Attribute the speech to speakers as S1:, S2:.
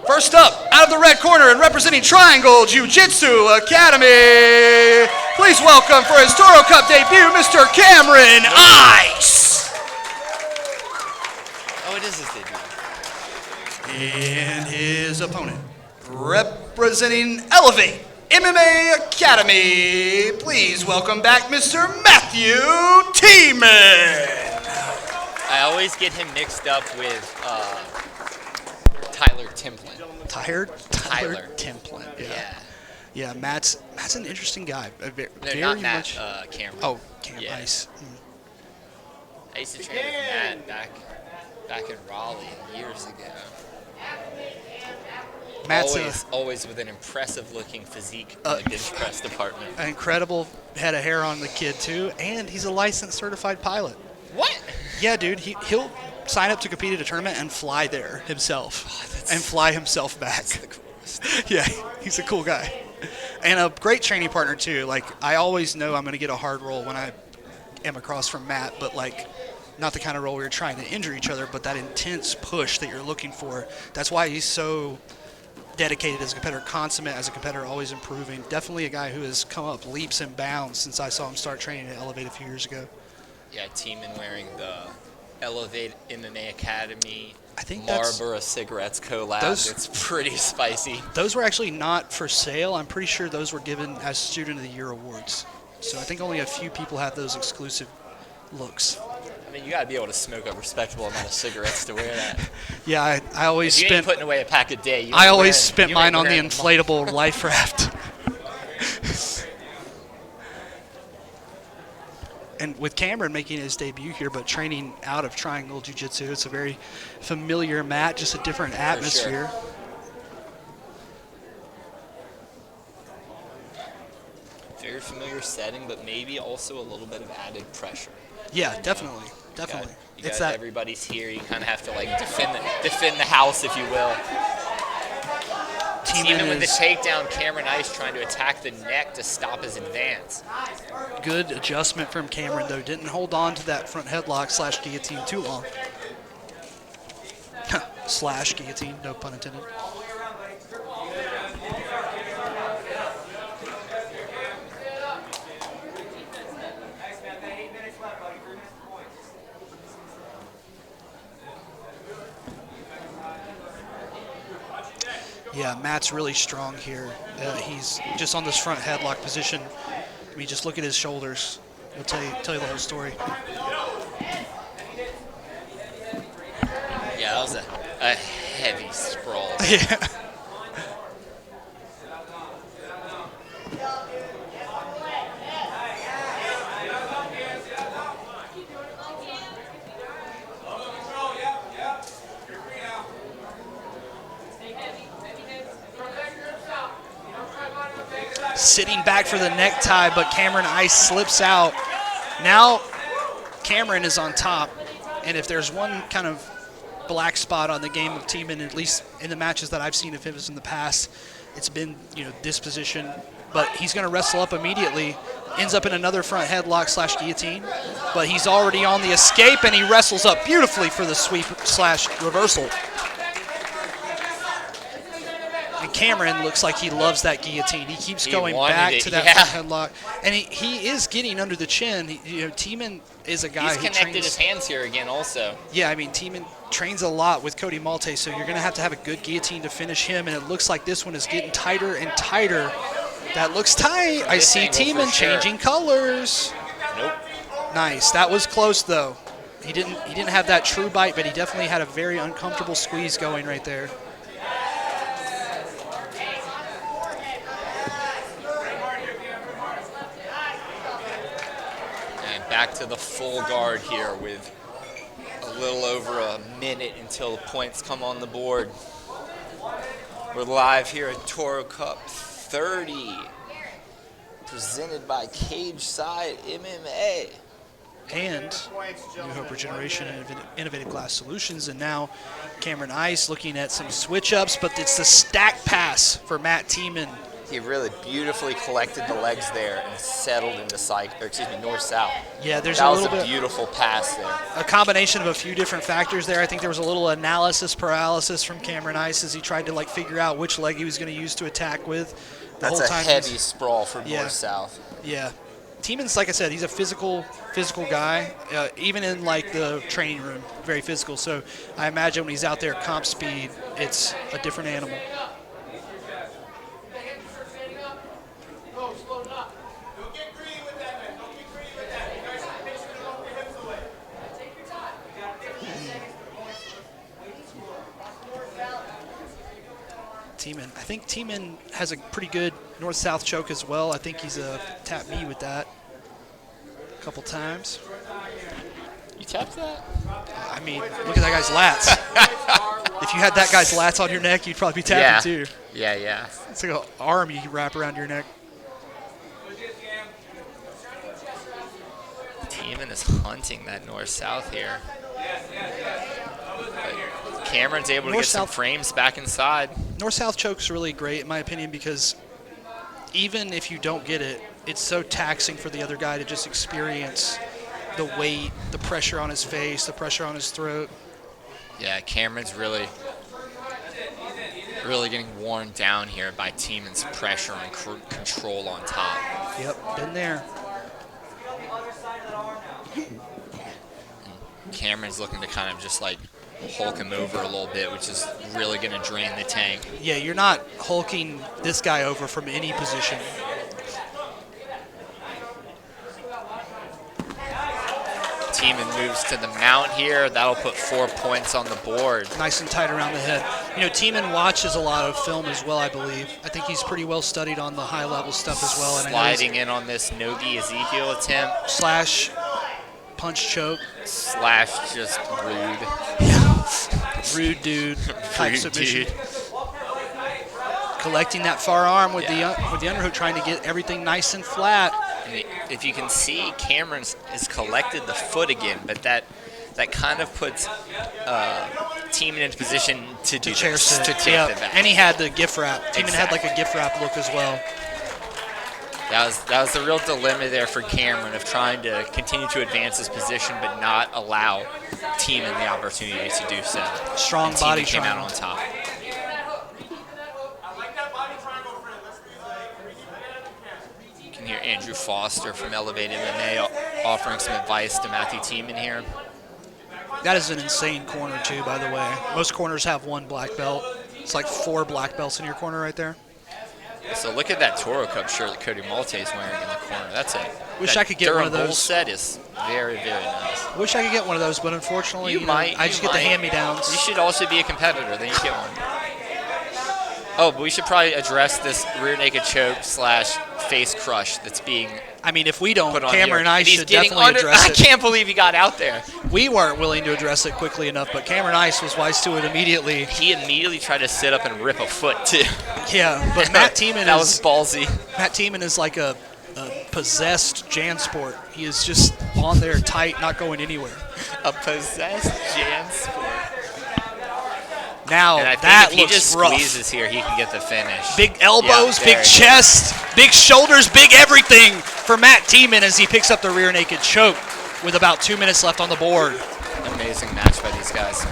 S1: First up, out of the red corner and representing Triangle Jiu-Jitsu Academy, please welcome for his Toro Cup debut, Mr. Cameron Ice.
S2: Oh, it is his debut.
S1: And his opponent, representing Elevate MMA Academy, please welcome back Mr. Matthew Tieman.
S2: I always get him mixed up with Tyler Templin.
S1: Tyler Templin. Yeah. Matt's an interesting guy.
S2: Not Matt, Cameron.
S1: Oh, Cam Ice.
S2: I used to train with Matt back in Raleigh years ago.
S1: Matt's
S2: always with an impressive-looking physique in the bench press department.
S1: An incredible head of hair on the kid too, and he's a licensed certified pilot.
S2: What?
S1: Yeah, dude. He'll sign up to compete at a tournament and fly there himself, and fly himself back.
S2: That's the coolest.
S1: Yeah, he's a cool guy, and a great training partner too. Like, I always know I'm going to get a hard roll when I am across from Matt, but like, not the kind of roll where you're trying to injure each other, but that intense push that you're looking for. That's why he's so dedicated as a competitor, consummate as a competitor, always improving. Definitely a guy who has come up leaps and bounds since I saw him start training at Elevate a few years ago.
S2: Yeah, Tieman wearing the Elevate MMA Academy
S1: I think
S2: Marlboro cigarettes collab. It's pretty spicy.
S1: Those were actually not for sale. I'm pretty sure those were given as Student of the Year awards. So I think only a few people have those exclusive looks.
S2: I mean, you got to be able to smoke a respectable amount of cigarettes to wear that.
S1: Yeah, I always
S2: if you ain't putting away a pack a day.
S1: I always spent mine on the inflatable life raft. And with Cameron making his debut here, but training out of Triangle Jiu-Jitsu, it's a very familiar mat, just a different atmosphere.
S2: Sure. Very familiar setting, but maybe also a little bit of added pressure.
S1: Yeah, definitely.
S2: You got everybody's here. You kind of have to like defend the house, if you will. Even with the takedown, Cameron Ice trying to attack the neck to stop his advance.
S1: Good adjustment from Cameron, though. Didn't hold on to that front headlock / guillotine too long. / guillotine, no pun intended. Yeah, Matt's really strong here. He's just on this front headlock position. I mean, just look at his shoulders. He'll tell you the whole story.
S2: Yeah, that was a heavy sprawl.
S1: Yeah. Sitting back for the necktie, but Cameron Ice slips out. Now Cameron is on top, and if there's one kind of black spot on the game of Tieman, at least in the matches that I've seen of his in the past, it's been, this position. But he's going to wrestle up immediately, ends up in another front headlock / guillotine, but he's already on the escape, and he wrestles up beautifully for the sweep / reversal. And Cameron looks like he loves that guillotine. He keeps going back to that front headlock, and he is getting under the chin. Tieman is a guy who
S2: connected his hands here again also.
S1: Yeah, I mean, Tieman trains a lot with Cody Malte, so you're going to have a good guillotine to finish him, and it looks like this one is getting tighter and tighter. That looks tight. I see Tieman changing colors.
S2: Nope.
S1: Nice. That was close, though. He didn't have that true bite, but he definitely had a very uncomfortable squeeze going right there.
S2: Back to the full guard here with a little over a minute until the points come on the board. We're live here at Toro Cup 30, presented by Cage Side MMA.
S1: And New Hope Regeneration and Innovative Glass Solutions. And now Cameron Ice looking at some switch-ups, but it's the stack pass for Matt Tieman.
S2: He really beautifully collected the legs there and settled into north-south.
S1: Yeah, there's
S2: that
S1: a
S2: was
S1: little
S2: a
S1: bit
S2: beautiful pass there.
S1: a combination of a few different factors there. I think there was a little analysis paralysis from Cameron Ice as he tried to like figure out which leg he was going to use to attack with.
S2: That's a heavy sprawl for north-south.
S1: Yeah. Tieman's, like I said, he's a physical guy, even in like the training room, very physical. So I imagine when he's out there at comp speed, it's a different animal. Tieman. I think Tieman has a pretty good north-south choke as well. I think he's tapped me with that a couple times.
S2: You tapped that?
S1: I mean, look at that guy's lats. If you had that guy's lats on your neck, you'd probably be tapping too.
S2: Yeah.
S1: It's like an arm you wrap around your neck.
S2: Tieman is hunting that north-south here. But Cameron's able to get some frames back inside.
S1: North-south choke's really great, in my opinion, because even if you don't get it, it's so taxing for the other guy to just experience the weight, the pressure on his face, the pressure on his throat.
S2: Yeah, Cameron's really getting worn down here by Tieman's pressure and control on top.
S1: Yep, been there.
S2: And Cameron's looking to kind of just like hulk him over a little bit, which is really going to drain the tank.
S1: Yeah, you're not hulking this guy over from any position.
S2: Tieman moves to the mount here. That'll put 4 points on the board.
S1: Nice and tight around the head. You know, Tieman watches a lot of film as well, I believe. I think he's pretty well studied on the high-level stuff as well. And
S2: sliding in on this Nogi Ezekiel attempt.
S1: Slash punch choke.
S2: Slash just rude.
S1: Rude dude type
S2: Rude
S1: submission.
S2: dude.
S1: Collecting that far arm with the underhook, trying to get everything nice and flat.
S2: And if you can see, Cameron has collected the foot again, but that kind of puts Tieman into position to do
S1: chair
S2: this,
S1: sit.
S2: to take the back.
S1: And he had the gift wrap. Tieman had
S2: Exactly.
S1: like a gift wrap look as well.
S2: That was the real dilemma there for Cameron of trying to continue to advance his position but not allow Tieman the opportunity to do so.
S1: Strong
S2: and
S1: body
S2: Tieman came out
S1: triangle.
S2: on top. You can hear Andrew Foster from Elevated MMA offering some advice to Matthew Tieman here.
S1: That is an insane corner too, by the way. Most corners have one black belt. It's like 4 black belts in your corner right there.
S2: So look at that Toro Cup shirt that Cody Malte is wearing in the corner.
S1: Wish I could get one of
S2: Durham Bull
S1: those.
S2: set is very, very nice.
S1: Wish I could get one of those, but unfortunately, I just get the hand-me-downs.
S2: You should also be a competitor, then you get one. Oh, but we should probably address this rear naked choke slash face crush that's being
S1: I mean, if we don't,
S2: put on
S1: Cameron
S2: here.
S1: and I
S2: And he's
S1: should
S2: getting
S1: definitely address
S2: I
S1: it.
S2: can't believe he got out there.
S1: We weren't willing to address it quickly enough, but Cameron Ice was wise to it immediately.
S2: He immediately tried to sit up and rip a foot too.
S1: Yeah, but Matt Tieman
S2: that was ballsy.
S1: Matt Tieman is like a possessed Jansport. He is just on there tight, not going anywhere.
S2: A possessed Jansport.
S1: Now
S2: And I think
S1: that
S2: if he
S1: looks
S2: just
S1: rough.
S2: squeezes here, he can get the finish.
S1: Big elbows,
S2: Yeah,
S1: big
S2: there.
S1: chest, big shoulders, big everything for Matt Tieman as he picks up the rear naked choke with about 2 minutes left on the board.
S2: Amazing match by these guys.